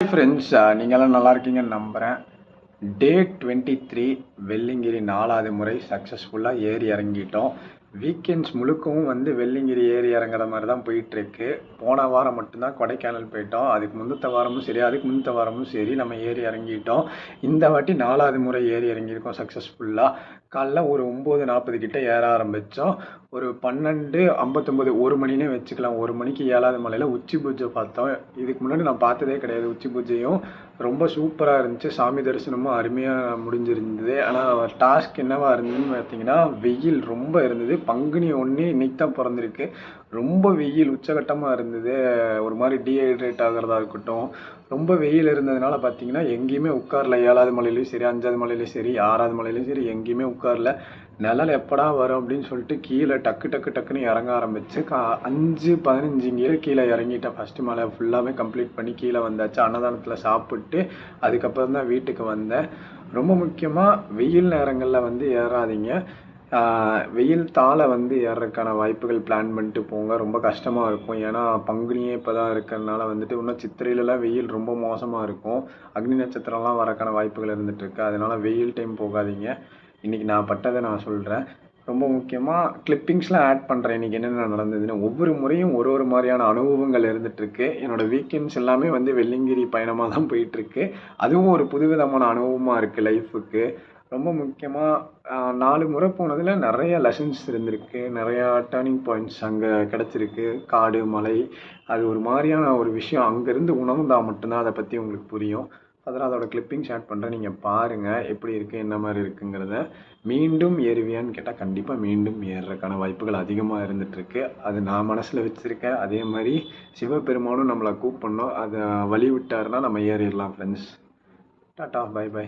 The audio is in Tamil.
ஹாய் ஃப்ரெண்ட்ஸ், நீங்களாம் நல்லா இருக்கீங்கன்னு நம்புகிறேன். டே 23 வெள்ளிங்கிரி 4வது முறை சக்ஸஸ்ஃபுல்லாக ஏறி இறங்கிட்டோம். வீக்கெண்ட்ஸ் முழுக்கவும் வெள்ளிங்கிரி ஏறி இறங்குற மாதிரி தான் போயிட்டுருக்கு. போன வாரம் மட்டும்தான் கொடைக்கானல் போயிட்டோம். அதுக்கு முந்தத்த வாரமும் சரி, அதுக்கு முந்தத்த வாரமும் சரி நம்ம ஏறி இறங்கிட்டோம். இந்த வாட்டி 4வது முறை ஏறி இறங்கியிருக்கோம் சக்ஸஸ்ஃபுல்லாக. காலைல ஒரு 9:40 கிட்ட ஏற ஆரம்பித்தோம். ஒரு 12:59 1 மணினே வச்சுக்கலாம். 1 மணிக்கு 7வது மலையில் உச்சி பூஜை பார்த்தோம். இதுக்கு முன்னாடி நான் பார்த்ததே கிடையாது. உச்சி பூஜையும் ரொம்ப சூப்பராக இருந்துச்சு. சாமி தரிசனமும் அருமையாக முடிஞ்சிருந்தது. ஆனால் டாஸ்க் என்னவா இருந்ததுன்னு பார்த்தீங்கன்னா, வெயில் ரொம்ப இருந்தது. பங்குனி 1 இன்னைக்கு தான் பிறந்திருக்கு. ரொம்ப வெயில் உச்சகட்டமாக இருந்தது. ஒரு மாதிரி டீஹைட்ரேட் ஆகிறதா இருக்கட்டும், ரொம்ப வெயில் இருந்ததுனால பார்த்தீங்கன்னா எங்கேயுமே உட்காரல. 7வது மலையிலையும் சரி, 5வது மலையிலையும் சரி, 6வது மலையிலையும் சரி, எங்கேயுமே உட்காரல. நிழல் எப்படா வரும் அப்படின்னு சொல்லிட்டு கீழே டக்குன்னு இறங்க ஆரம்பிச்சு 5:15 கீழே இறங்கிட்டேன். ஃபஸ்ட்டு மலை ஃபுல்லாகவே கம்ப்ளீட் பண்ணி கீழே வந்தாச்சு. அன்னதானத்தில் சாப்பிட்டு அதுக்கப்புறம் தான் வீட்டுக்கு வந்தேன். ரொம்ப முக்கியமாக வெயில் நேரங்களில் ஏறாதீங்க. வெயில் தாழ ஏறதுக்கான வாய்ப்புகள் பிளான் பண்ணிட்டு போங்க. ரொம்ப கஷ்டமாக இருக்கும். ஏன்னா பங்குனியே இப்போ தான் இருக்கிறதுனால இன்னும் சித்திரையிலலாம் வெயில் ரொம்ப மோசமாக இருக்கும். அக்னி நட்சத்திரம்லாம் வரக்கான வாய்ப்புகள் இருந்துகிட்ருக்கு. அதனால் வெயில் டைம் போகாதீங்க. இன்றைக்கி நான் பட்டதை நான் சொல்கிறேன். ரொம்ப முக்கியமாக கிளிப்பிங்ஸ்லாம் ஆட் பண்ணுறேன். இன்றைக்கி என்னென்ன நடந்ததுன்னு. ஒவ்வொரு முறையும் ஒரு மாதிரியான அனுபவங்கள் இருந்துகிட்ருக்கு. என்னோடய வீக்கெண்ட்ஸ் எல்லாமே வெள்ளிங்கிரி பயணமாக தான் போயிட்டுருக்கு. அதுவும் ஒரு புதுவிதமான அனுபவமாக இருக்குது லைஃபுக்கு. ரொம்ப முக்கியமாக 4 முறை போனதில் நிறைய லெசன்ஸ் இருந்திருக்கு. நிறையா டேர்னிங் பாயிண்ட்ஸ் அங்கே கிடச்சிருக்கு. காடு, மலை, அது ஒரு மாதிரியான ஒரு விஷயம். அங்கேருந்து உணர்ந்தால் மட்டும்தான் அதை பற்றி உங்களுக்கு புரியும். அதனால் அதோட கிளிப்பிங்ஸ் ஆட் பண்ணுறேன். நீங்கள் பாருங்கள் எப்படி இருக்குது, என்ன மாதிரி இருக்குங்கிறத. மீண்டும் ஏறுவியான்னு கேட்டால் கண்டிப்பாக மீண்டும் ஏறுறதுக்கான வாய்ப்புகள் அதிகமாக இருந்துகிட்ருக்கு. அது நான் மனசில் வச்சுருக்கேன். அதே மாதிரி சிவபெருமானும் நம்மளை கூப்பிடணும். அதை வழி விட்டாருன்னா நம்ம ஏறிடலாம் ஃப்ரெண்ட்ஸ். Tata, bye by.